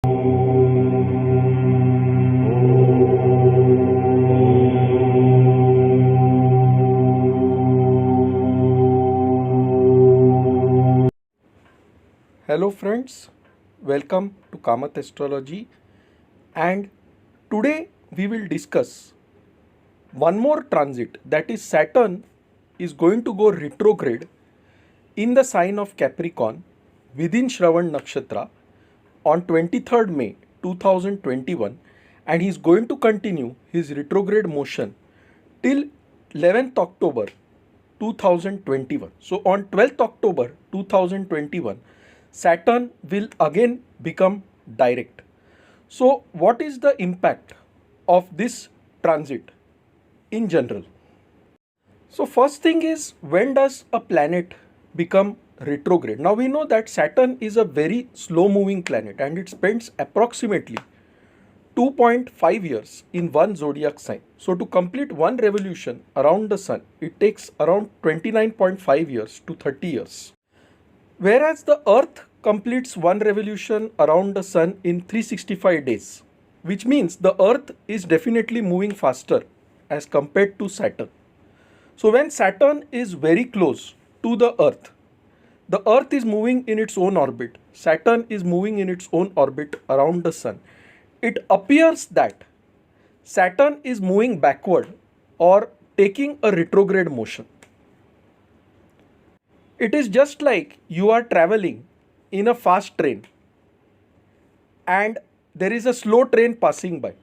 Hello friends, welcome to Kamath Astrology, and today we will discuss one more transit, that is Saturn is going to go retrograde in the sign of Capricorn within Shravan nakshatra on 23rd May 2021, and he is going to continue his retrograde motion till 11th October 2021. So on 12th October 2021, Saturn will again become direct. So what is the impact of this transit in general? So first thing is, when does a planet become retrograde? Now we know that Saturn is a very slow moving planet and it spends approximately 2.5 years in one zodiac sign. So to complete one revolution around the sun, it takes around 29.5 years to 30 years. Whereas the Earth completes one revolution around the sun in 365 days, which means the Earth is definitely moving faster as compared to Saturn. So when Saturn is very close to the Earth is moving in its own orbit, Saturn is moving in its own orbit around the sun. It appears that Saturn is moving backward or taking a retrograde motion. It is just like you are traveling in a fast train and there is a slow train passing by.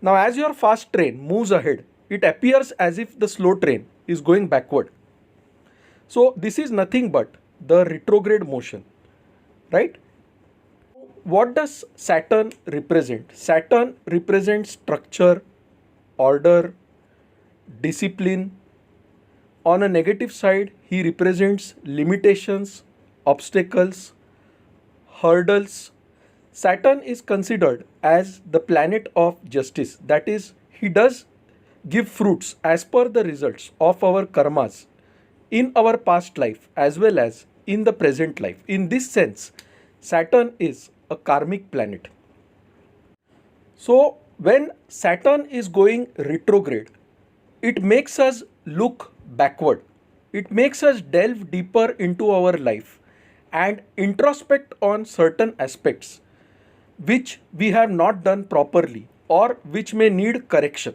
Now as your fast train moves ahead, it appears as if the slow train is going backward. So this is nothing but the retrograde motion, right? What does Saturn represent? Saturn represents structure, order, discipline. On a negative side, he represents limitations, obstacles, hurdles. Saturn is considered as the planet of justice. That is, he does give fruits as per the results of our karmas in our past life as well as in the present life. In this sense, Saturn is a karmic planet. So when Saturn is going retrograde, it makes us look backward. It makes us delve deeper into our life and introspect on certain aspects which we have not done properly or which may need correction.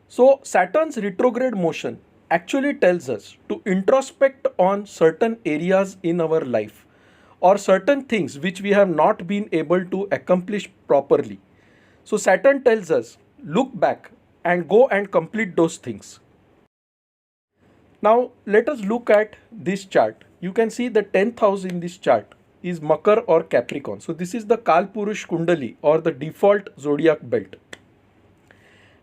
So Saturn's retrograde motion actually tells us to introspect on certain areas in our life or certain things which we have not been able to accomplish properly. So Saturn tells us, look back and go and complete those things. Now let us look at this chart. You can see the 10th house in this chart is Makar or Capricorn. So this is the Kalpurush Kundali or the default zodiac belt.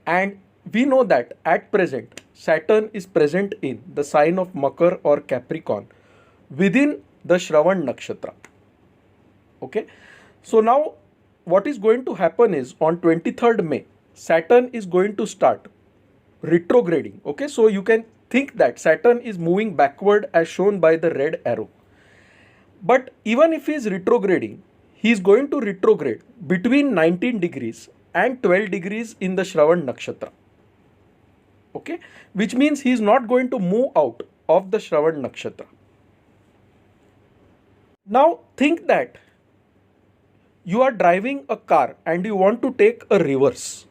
And we know that at present Saturn is present in the sign of Makar or Capricorn within the Shravan nakshatra. Okay. So now what is going to happen is on 23rd May, Saturn is going to start retrograding. Okay. So you can think that Saturn is moving backward as shown by the red arrow. But even if he is retrograding, he is going to retrograde between 19 degrees and 12 degrees in the Shravan nakshatra. Okay, which means he is not going to move out of the Shravan nakshatra. Now think that you are driving a car and you want to take a reverse.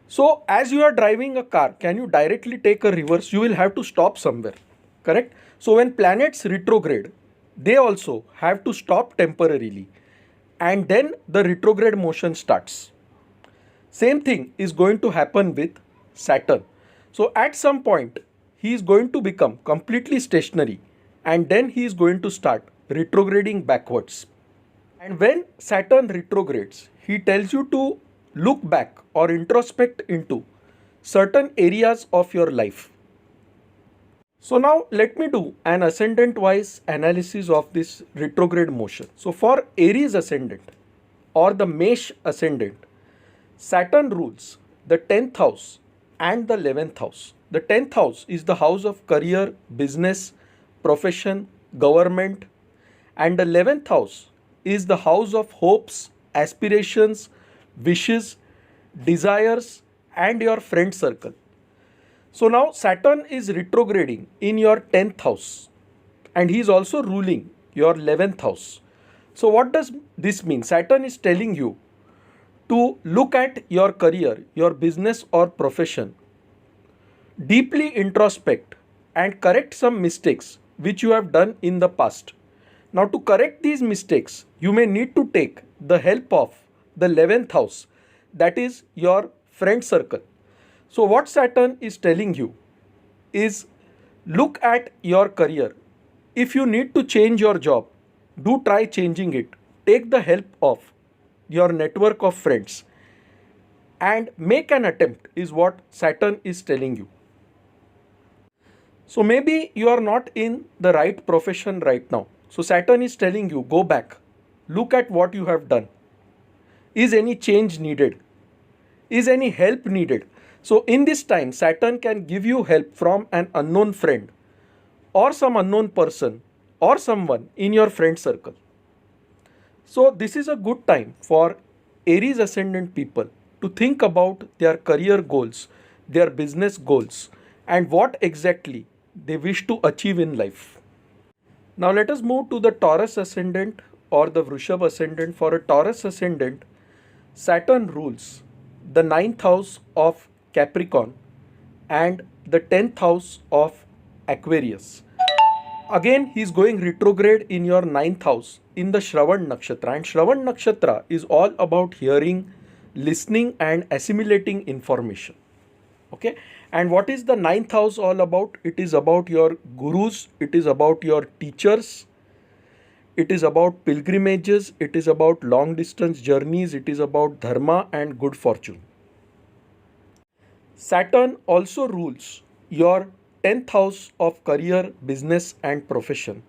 So as you are driving a car, can you directly take a reverse? You will have to stop somewhere, correct? So when planets retrograde, they also have to stop temporarily and then the retrograde motion starts. Same thing is going to happen with Saturn. So at some point, he is going to become completely stationary and then he is going to start retrograding backwards. And when Saturn retrogrades, he tells you to look back or introspect into certain areas of your life. So now let me do an ascendant wise analysis of this retrograde motion. So for Aries Ascendant or the Mesh Ascendant, Saturn rules the 10th house and the 11th house. The 10th house is the house of career, business, profession, government, and the 11th house is the house of hopes, aspirations, wishes, desires, and your friend circle. So now Saturn is retrograding in your 10th house and he is also ruling your 11th house. So what does this mean? Saturn is telling you to look at your career, your business or profession, deeply introspect and correct some mistakes which you have done in the past. Now to correct these mistakes, you may need to take the help of the 11th house, that is your friend circle. So what Saturn is telling you is look at your career. If you need to change your job, do try changing it. Take the help of your network of friends and make an attempt is what Saturn is telling you. So maybe you are not in the right profession right now. So Saturn is telling you go back, look at what you have done. Is any change needed? Is any help needed? So in this time, Saturn can give you help from an unknown friend or some unknown person or someone in your friend circle. So this is a good time for Aries Ascendant people to think about their career goals, their business goals, and what exactly they wish to achieve in life. Now let us move to the Taurus Ascendant or the Vrushabh Ascendant. For a Taurus Ascendant, Saturn rules the 9th house of Capricorn and the 10th house of Aquarius. Again, he is going retrograde in your 9th house in the Shravana nakshatra. And Shravana nakshatra is all about hearing, listening and assimilating information. Okay. And what is the 9th house all about? It is about your gurus, it is about your teachers, it is about pilgrimages, it is about long distance journeys, it is about dharma and good fortune. Saturn also rules your 10th house of career, business and profession.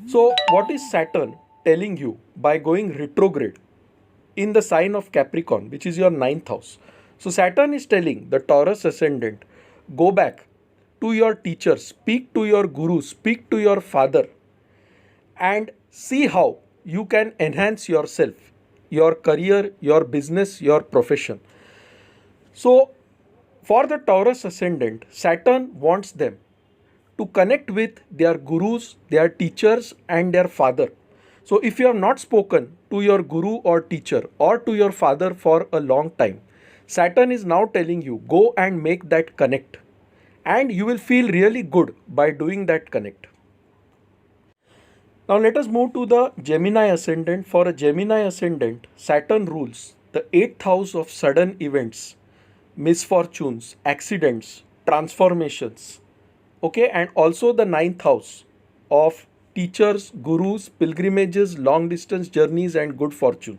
So what is Saturn telling you by going retrograde in the sign of Capricorn, which is your 9th house? So Saturn is telling the Taurus Ascendant, go back to your teacher, speak to your guru, speak to your father and see how you can enhance yourself, your career, your business, your profession. So for the Taurus Ascendant, Saturn wants them to connect with their gurus, their teachers and their father. So if you have not spoken to your guru or teacher or to your father for a long time, Saturn is now telling you go and make that connect and you will feel really good by doing that connect. Now let us move to the Gemini Ascendant. For a Gemini Ascendant, Saturn rules the 8th house of sudden events, misfortunes, accidents, transformations. Okay, and also the 9th house of teachers, gurus, pilgrimages, long distance journeys and good fortune.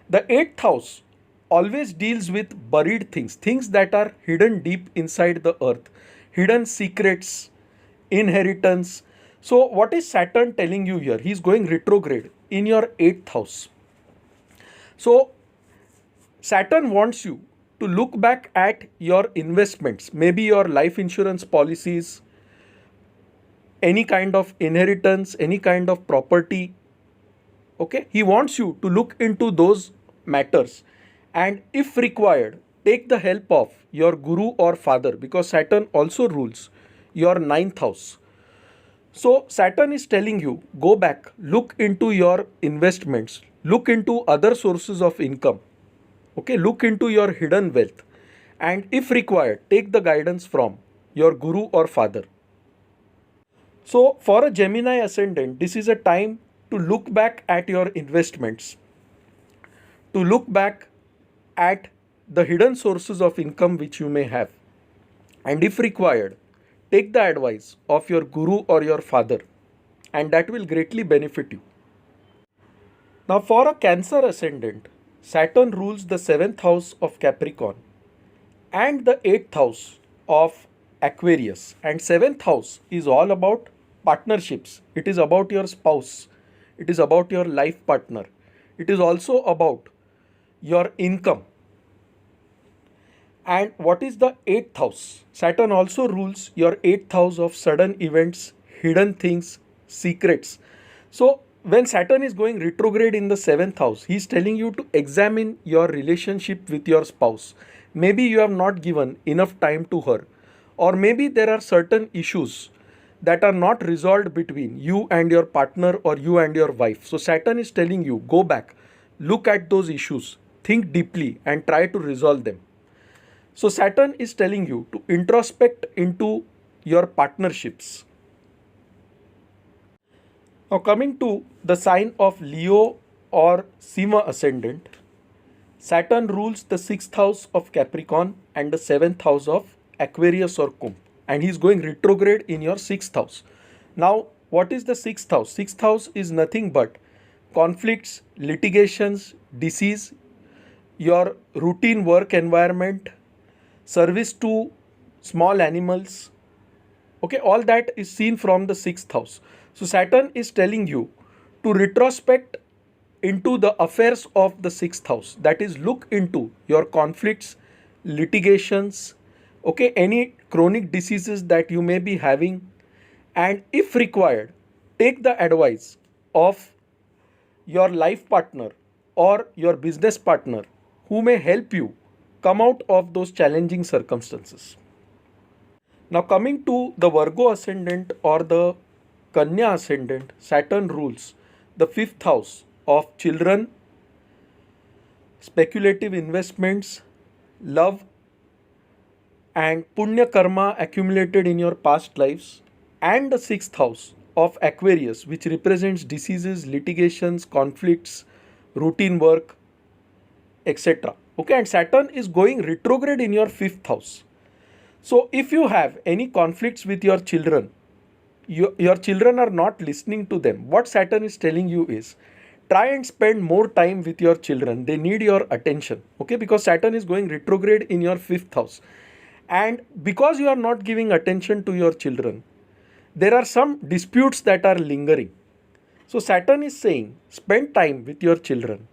The 8th house always deals with buried things, things that are hidden deep inside the earth, hidden secrets, inheritance. So what is Saturn telling you here? He is going retrograde in your 8th house. So Saturn wants you to look back at your investments, maybe your life insurance policies, any kind of inheritance, any kind of property. Okay, he wants you to look into those matters and if required, take the help of your guru or father because Saturn also rules your 9th house. So Saturn is telling you, go back, look into your investments, look into other sources of income. Okay, look into your hidden wealth and if required, take the guidance from your guru or father. So for a Gemini Ascendant, this is a time to look back at your investments, to look back at the hidden sources of income which you may have. And if required, take the advice of your guru or your father and that will greatly benefit you. Now for a Cancer Ascendant, Saturn rules the 7th house of Capricorn and the 8th house of Aquarius. And 7th house is all about partnerships. It is about your spouse. It is about your life partner. It is also about your income. And what is the 8th house? Saturn also rules your 8th house of sudden events, hidden things, secrets. So when Saturn is going retrograde in the 7th house, he is telling you to examine your relationship with your spouse. Maybe you have not given enough time to her, or maybe there are certain issues that are not resolved between you and your partner or you and your wife. So Saturn is telling you, go back, look at those issues, think deeply and try to resolve them. So Saturn is telling you to introspect into your partnerships. Now coming to the sign of Leo or Sinha Ascendant, Saturn rules the 6th house of Capricorn and the 7th house of Aquarius or Kumbh, and he is going retrograde in your 6th house. Now what is the 6th house? 6th house is nothing but conflicts, litigations, disease, your routine work environment, service to small animals. Okay, all that is seen from the 6th house. So Saturn is telling you to retrospect into the affairs of the 6th house. That is, look into your conflicts, litigations, okay, any chronic diseases that you may be having, and if required, take the advice of your life partner or your business partner who may help you come out of those challenging circumstances. Now coming to the Virgo Ascendant or the Kanya Ascendant, Saturn rules the 5th house of children, speculative investments, love and punya karma accumulated in your past lives, and the 6th house of Aquarius, which represents diseases, litigations, conflicts, routine work, etc. Okay, and Saturn is going retrograde in your 5th house. So if you have any conflicts with your children, your children are not listening to them, what Saturn is telling you is try and spend more time with your children. They need your attention. Okay, because Saturn is going retrograde in your 5th house. And because you are not giving attention to your children, there are some disputes that are lingering. So Saturn is saying spend time with your children,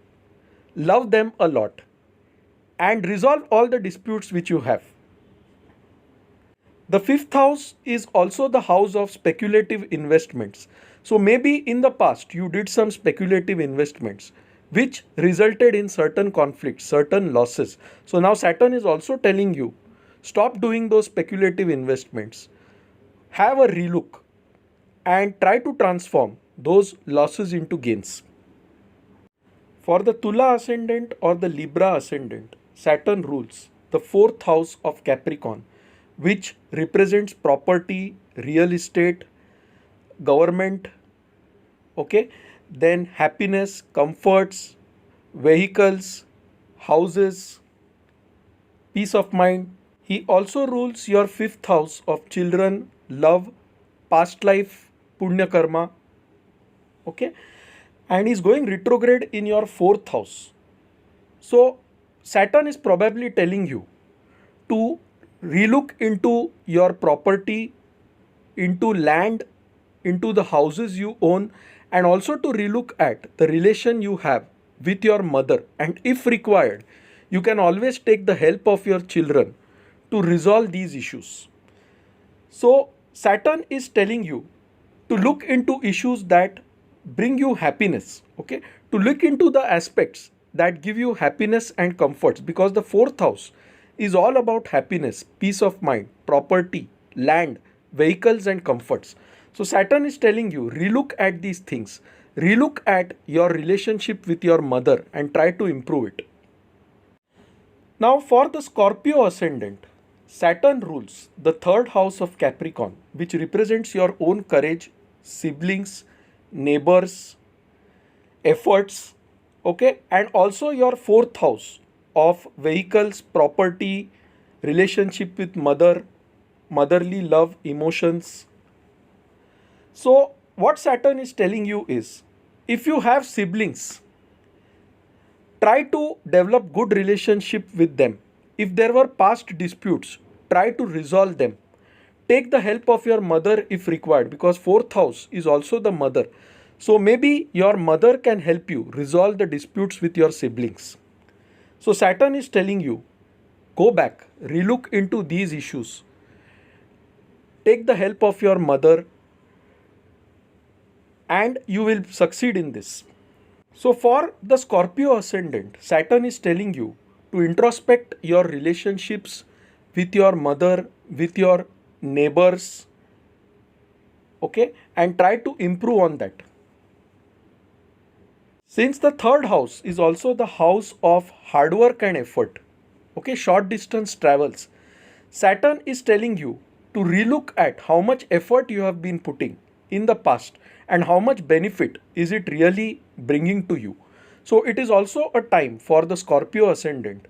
love them a lot, and resolve all the disputes which you have. The 5th house is also the house of speculative investments. So maybe in the past you did some speculative investments which resulted in certain conflicts, certain losses. So now Saturn is also telling you, stop doing those speculative investments. Have a relook and try to transform those losses into gains. For the Tula Ascendant or the Libra Ascendant, Saturn rules the 4th house of Capricorn, which represents property, real estate, government, okay, then happiness, comforts, vehicles, houses, peace of mind. He also rules your 5th house of children, love, past life, punya karma, okay, and is going retrograde in your 4th house. So Saturn is probably telling you to relook into your property, into land, into the houses you own, and also to relook at the relation you have with your mother. And if required, you can always take the help of your children to resolve these issues. So Saturn is telling you to look into issues that bring you happiness, okay, to look into the aspects that give you happiness and comforts, because the 4th house is all about happiness, peace of mind, property, land, vehicles and comforts. So Saturn is telling you, relook at these things, relook at your relationship with your mother and try to improve it. Now for the Scorpio Ascendant, Saturn rules the 3rd house of Capricorn, which represents your own courage, siblings, neighbors, efforts, okay, and also your 4th house of vehicles, property, relationship with mother, motherly love, emotions. So what Saturn is telling you is, if you have siblings, try to develop good relationship with them. If there were past disputes, try to resolve them. Take the help of your mother if required, because 4th house is also the mother. So maybe your mother can help you resolve the disputes with your siblings. So Saturn is telling you, go back, relook into these issues. Take the help of your mother. and you will succeed in this. So for the Scorpio Ascendant, Saturn is telling you to introspect your relationships with your mother, with your neighbors, okay, and try to improve on that. Since the third house is also the house of hard work and effort, okay, short distance travels, Saturn is telling you to relook at how much effort you have been putting in the past and how much benefit is it really bringing to you. So it is also a time for the Scorpio Ascendant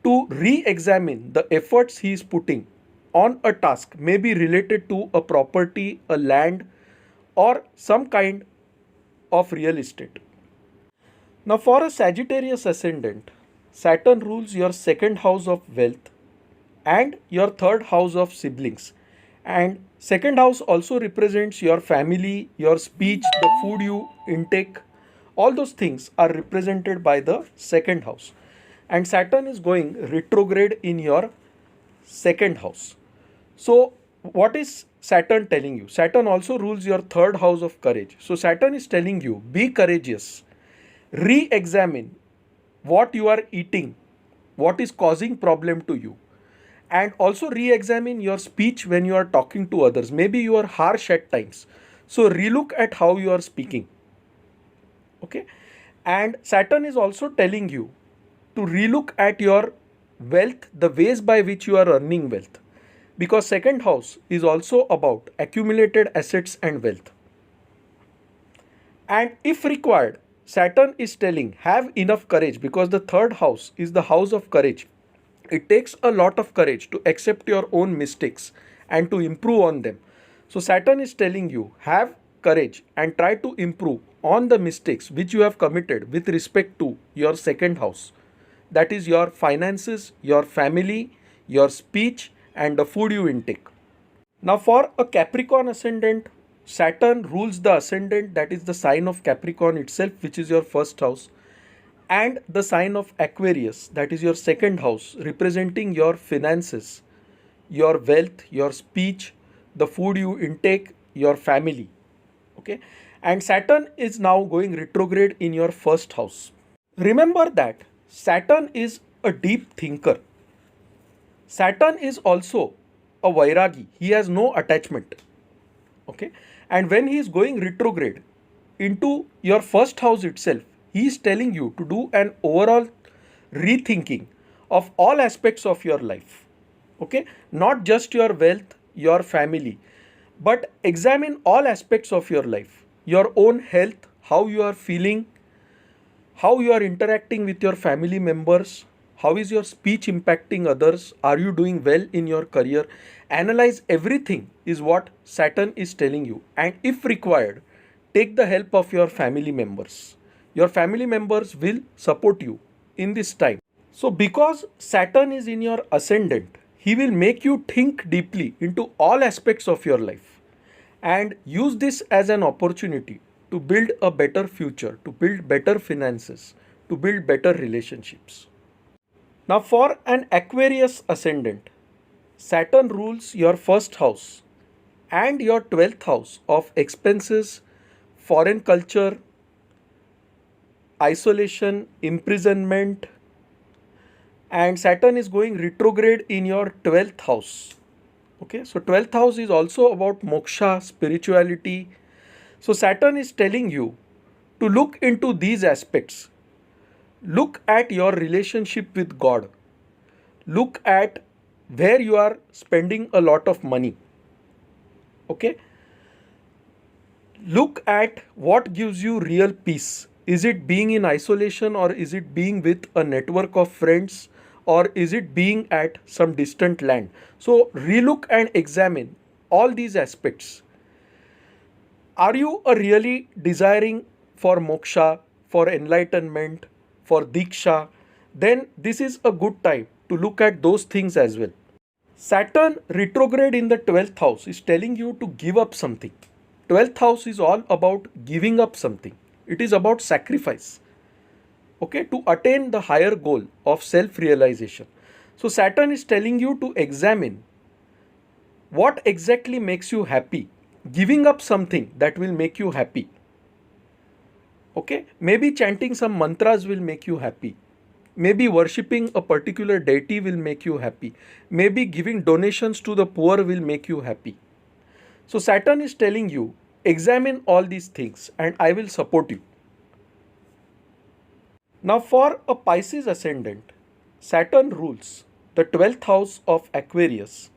to re-examine the efforts he is putting on a task, maybe related to a property, a land, or some kind of real estate. Now, for a Sagittarius Ascendant, Saturn rules your second house of wealth and your third house of siblings. And second house also represents your family, your speech, the food you intake. All those things are represented by the second house. And Saturn is going retrograde in your second house. So, what is Saturn telling you? Saturn also rules your third house of courage. So, Saturn is telling you be courageous, re examine what you are eating, what is causing problem to you, and also re-examine your speech when you are talking to others. Maybe you are harsh at times, so relook at how you are speaking, okay. And Saturn is also telling you to relook at your wealth, the ways by which you are earning wealth, because second house is also about accumulated assets and wealth. And if required, Saturn is telling have enough courage, because the third house is the house of courage. It takes a lot of courage to accept your own mistakes and to improve on them. So Saturn is telling you have courage and try to improve on the mistakes which you have committed with respect to your second house. That is your finances, your family, your speech, and the food you intake. Now for a Capricorn Ascendant, Saturn rules the Ascendant, that is the sign of Capricorn itself, which is your first house, and the sign of Aquarius, that is your second house, representing your finances, your wealth, your speech, the food you intake, your family. Okay, and Saturn is now going retrograde in your first house. Remember that Saturn is a deep thinker. Saturn is also a Vairagi. He has no attachment. Okay, and when he is going retrograde into your first house itself, he is telling you to do an overall rethinking of all aspects of your life. Okay, not just your wealth, your family, but examine all aspects of your life, your own health, how you are feeling, how you are interacting with your family members, how is your speech impacting others, are you doing well in your career. Analyze everything is what Saturn is telling you, and if required, take the help of your family members. Your family members will support you in this time. So because Saturn is in your ascendant, he will make you think deeply into all aspects of your life and use this as an opportunity to build a better future, to build better finances, to build better relationships. Now for an Aquarius Ascendant, Saturn rules your first house and your 12th house of expenses, foreign culture, isolation, imprisonment, and Saturn is going retrograde in your 12th house. Okay, so 12th house is also about moksha, spirituality. So Saturn is telling you to look into these aspects. Look at your relationship with God. Look at where you are spending a lot of money. Okay, look at what gives you real peace. Is it being in isolation, or is it being with a network of friends, or is it being at some distant land? So relook and examine all these aspects. Are you really desiring for moksha, for enlightenment, for diksha? Then this is a good time to look at those things as well. Saturn retrograde in the 12th house is telling you to give up something. 12th house is all about giving up something. It is about sacrifice. Okay, to attain the higher goal of self-realization. So Saturn is telling you to examine what exactly makes you happy. Giving up something that will make you happy. Okay, maybe chanting some mantras will make you happy. Maybe worshipping a particular deity will make you happy. Maybe giving donations to the poor will make you happy. So Saturn is telling you, examine all these things and I will support you. Now for a Pisces ascendant, Saturn rules the 12th house of Aquarius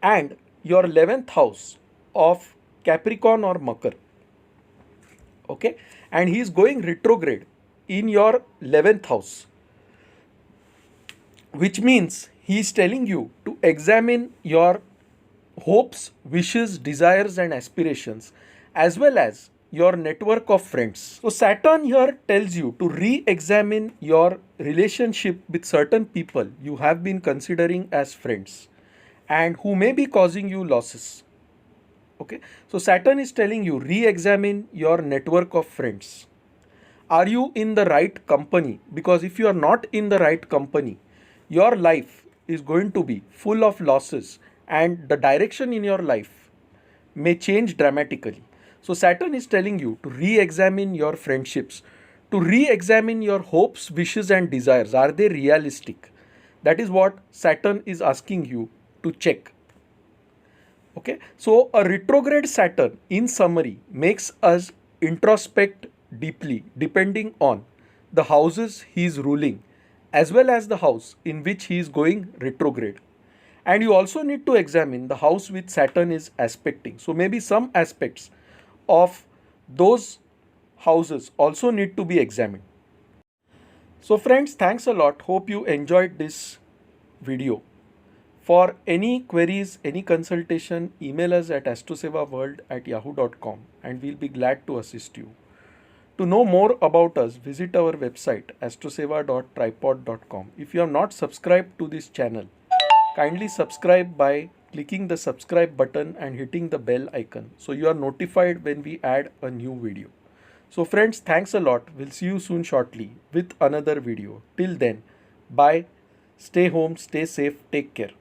and your 11th house of Capricorn or Makar. Okay, and he is going retrograde in your 11th house, which means he is telling you to examine your hopes, wishes, desires, and aspirations, as well as your network of friends. So, Saturn here tells you to re examine your relationship with certain people you have been considering as friends and who may be causing you losses. Okay, so Saturn is telling you re examine your network of friends. Are you in the right company? Because if you are not in the right company, your life is going to be full of losses and the direction in your life may change dramatically. So Saturn is telling you to re-examine your friendships, to re-examine your hopes, wishes and desires. Are they realistic? That is what Saturn is asking you to check. Okay, so a retrograde Saturn in summary makes us introspect deeply depending on the houses he is ruling as well as the house in which he is going retrograde. And you also need to examine the house which Saturn is aspecting. So maybe some aspects of those houses also need to be examined. So friends, thanks a lot. Hope you enjoyed this video. For any queries, any consultation, email us at astrosevaworld@yahoo.com and we'll be glad to assist you. To know more about us, visit our website astroseva.tripod.com. If you have not subscribed to this channel, kindly subscribe by clicking the subscribe button and hitting the bell icon so you are notified when we add a new video. So friends, thanks a lot. We'll see you soon shortly with another video. Till then, bye. Stay home, stay safe, take care.